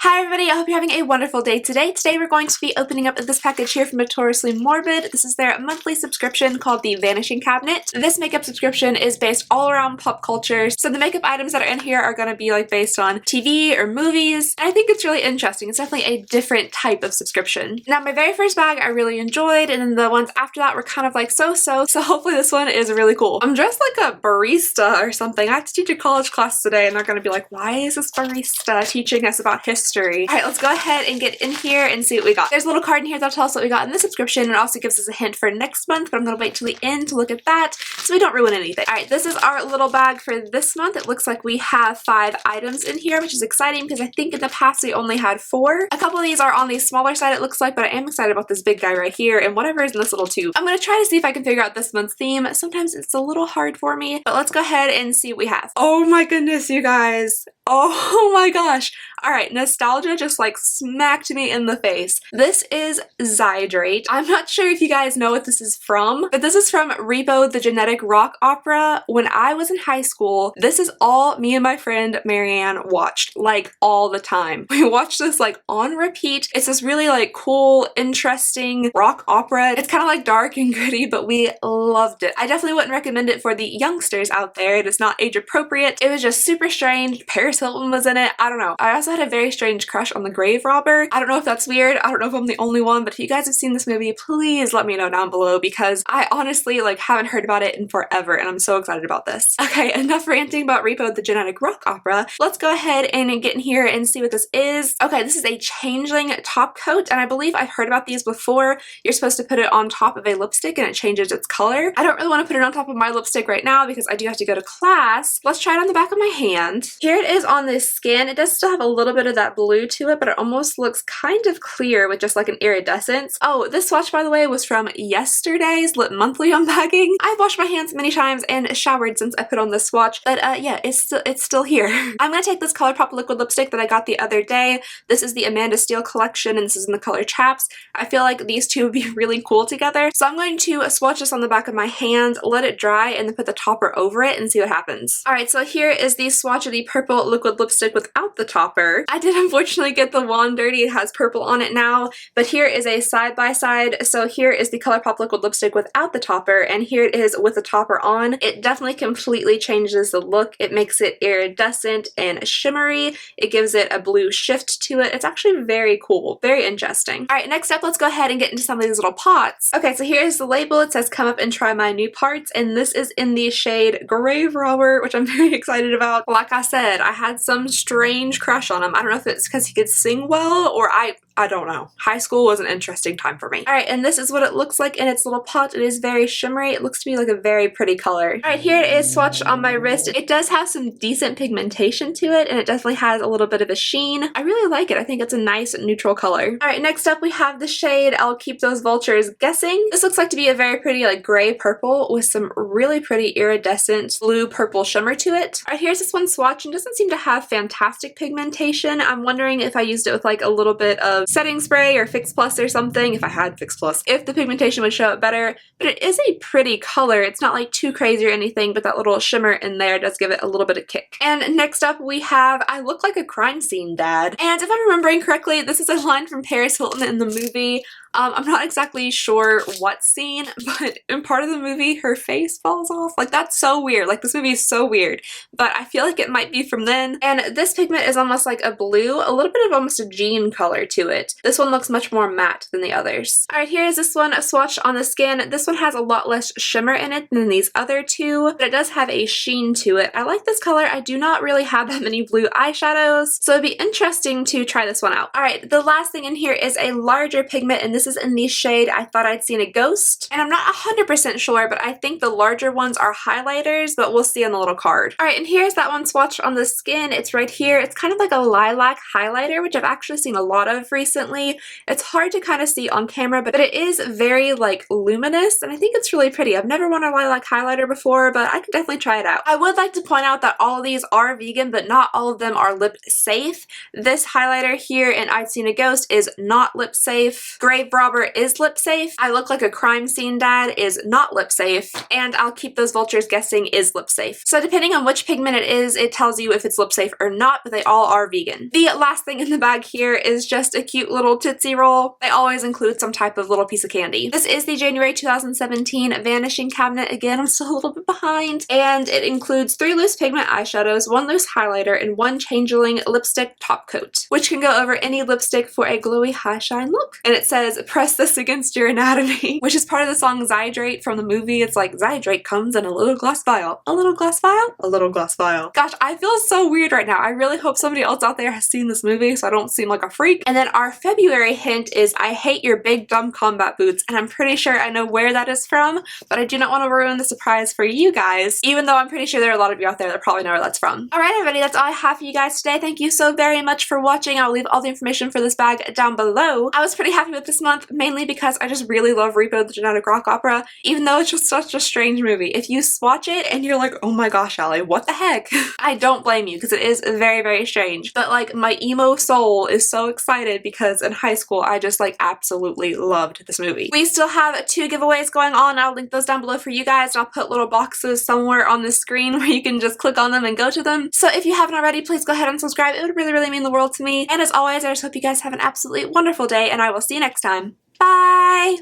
Hi everybody, I hope you're having a wonderful day today. Today we're going to be opening up this package here from Notoriously Morbid. This is their monthly subscription called the Vanishing Cabinet. This makeup subscription is based all around pop culture, so the makeup items that are in here are going to be like based on TV or movies, and I think it's really interesting. It's definitely a different type of subscription. Now my very first bag I really enjoyed, and then the ones after that were kind of like so hopefully this one is really cool. I'm dressed like a barista or something. I have to teach a college class today and they're going to be like, why is this barista teaching us about history? Alright, let's go ahead and get in here and see what we got. There's a little card in here that'll tell us what we got in the subscription, and it also gives us a hint for next month, but I'm going to wait till the end to look at that so we don't ruin anything. Alright, this is our little bag for this month. It looks like we have 5 items in here, which is exciting because I think in the past we only had 4. A couple of these are on the smaller side it looks like, but I am excited about this big guy right here and whatever is in this little tube. I'm going to try to see if I can figure out this month's theme. Sometimes it's a little hard for me, but let's go ahead and see what we have. Oh my goodness, you guys. Oh my gosh. Alright, nostalgia just like smacked me in the face. This is Zydrate. I'm not sure if you guys know what this is from, but this is from Rebo the Genetic Rock Opera. When I was in high school, this is all me and my friend Marianne watched, like all the time. We watched this like on repeat. It's this really like cool, interesting rock opera. It's kind of like dark and gritty, but we loved it. I definitely wouldn't recommend it for the youngsters out there. It is not age appropriate. It was just super strange. Paris Hilton was in it. I don't know. I also had a very strange crush on the grave robber. I don't know if that's weird. I don't know if I'm the only one, but if you guys have seen this movie, please let me know down below because I honestly like haven't heard about it in forever and I'm so excited about this. Okay, enough ranting about Repo the Genetic Rock Opera. Let's go ahead and get in here and see what this is. Okay, this is a changeling top coat, and I believe I've heard about these before. You're supposed to put it on top of a lipstick and it changes its color. I don't really want to put it on top of my lipstick right now because I do have to go to class. Let's try it on the back of my hand. Here it is on this skin. It does still have a little bit of that blue to it, but it almost looks kind of clear with just like an iridescence. Oh, this swatch, by the way, was from yesterday's Lip Monthly unbagging. I've washed my hands many times and showered since I put on this swatch, but yeah, it's still here. I'm gonna take this ColourPop liquid lipstick that I got the other day. This is the Amanda Steele collection, and this is in the color Chaps. I feel like these two would be really cool together, so I'm going to swatch this on the back of my hand, let it dry, and then put the topper over it and see what happens. Alright, so here is the swatch of the purple liquid lipstick without the topper. I did unfortunately get the wand dirty. It has purple on it now, but here is a side-by-side. So here is the ColourPop liquid lipstick without the topper, and here it is with the topper on. It definitely completely changes the look. It makes it iridescent and shimmery. It gives it a blue shift to it. It's actually very cool, very interesting. Alright, next up, let's go ahead and get into some of these little pots. Okay, so here's the label. It says come up and try my new parts, and this is in the shade Grave Robber, which I'm very excited about. Like I said, I had some strange crush on him. I don't know if it's because he could sing well or I don't know. High school was an interesting time for me. Alright, and this is what it looks like in its little pot. It is very shimmery. It looks to be like a very pretty color. Alright, here it is swatched on my wrist. It does have some decent pigmentation to it, and it definitely has a little bit of a sheen. I really like it. I think it's a nice neutral color. Alright, next up we have the shade I'll Keep Those Vultures Guessing. This looks like to be a very pretty like gray purple with some really pretty iridescent blue purple shimmer to it. Alright, here's this one swatch, and doesn't seem to have fantastic pigmentation. I'm wondering if I used it with like a little bit of setting spray or Fix Plus or something, if I had Fix Plus, if the pigmentation would show it better, but it is a pretty color. It's not like too crazy or anything, but that little shimmer in there does give it a little bit of kick. And next up we have I Look Like a Crime Scene Dad, and if I'm remembering correctly, this is a line from Paris Hilton in the movie. I'm not exactly sure what scene, but in part of the movie her face falls off. Like that's so weird. Like this movie is so weird, but I feel like it might be from then. And this pigment is almost like a blue, a little bit of almost a jean color to it. This one looks much more matte than the others. Alright, here is this one, a swatch on the skin. This one has a lot less shimmer in it than these other two, but it does have a sheen to it. I like this color. I do not really have that many blue eyeshadows, so it'd be interesting to try this one out. Alright, the last thing in here is a larger pigment, and this is in the shade I Thought I'd Seen a Ghost, and I'm not 100% sure, but I think the larger ones are highlighters, but we'll see on the little card. Alright, and here's that one swatched on the skin. It's right here. It's kind of like a lilac highlighter, which I've actually seen a lot of recently. It's hard to kind of see on camera, but it is very like luminous, and I think it's really pretty. I've never worn a lilac highlighter before, but I could definitely try it out. I would like to point out that all of these are vegan, but not all of them are lip safe. This highlighter here in I'd Seen a Ghost is not lip safe. Grave Brobber is lip safe, I Look Like a Crime Scene Dad is not lip safe, and I'll Keep Those Vultures Guessing is lip safe. So depending on which pigment it is, it tells you if it's lip safe or not, but they all are vegan. The last thing in the bag here is just a cute little Tootsie Roll. They always include some type of little piece of candy. This is the January 2017 Vanishing Cabinet. Again, I'm still a little bit behind. And it includes 3 loose pigment eyeshadows, 1 loose highlighter, and 1 changeling lipstick top coat, which can go over any lipstick for a glowy high shine look. And it says, press this against your anatomy, which is part of the song Zydrate from the movie. It's like, Zydrate comes in a little glass vial. A little glass vial? A little glass vial. Gosh, I feel so weird right now. I really hope somebody else out there has seen this movie so I don't seem like a freak. And then our February hint is I Hate Your Big Dumb Combat Boots, and I'm pretty sure I know where that is from, but I do not want to ruin the surprise for you guys, even though I'm pretty sure there are a lot of you out there that probably know where that's from. Alright everybody, that's all I have for you guys today. Thank you so very much for watching. I'll leave all the information for this bag down below. I was pretty happy with this month, mainly because I just really love Repo the Genetic Rock Opera, even though it's just such a strange movie. If you swatch it and you're like, oh my gosh, Allie, what the heck? I don't blame you, because it is very, very strange. But like, my emo soul is so excited because in high school I just like absolutely loved this movie. We still have 2 giveaways going on. I'll link those down below for you guys, and I'll put little boxes somewhere on the screen where you can just click on them and go to them. So if you haven't already, please go ahead and subscribe. It would really, really mean the world to me. And as always, I just hope you guys have an absolutely wonderful day, and I will see you next time. Bye!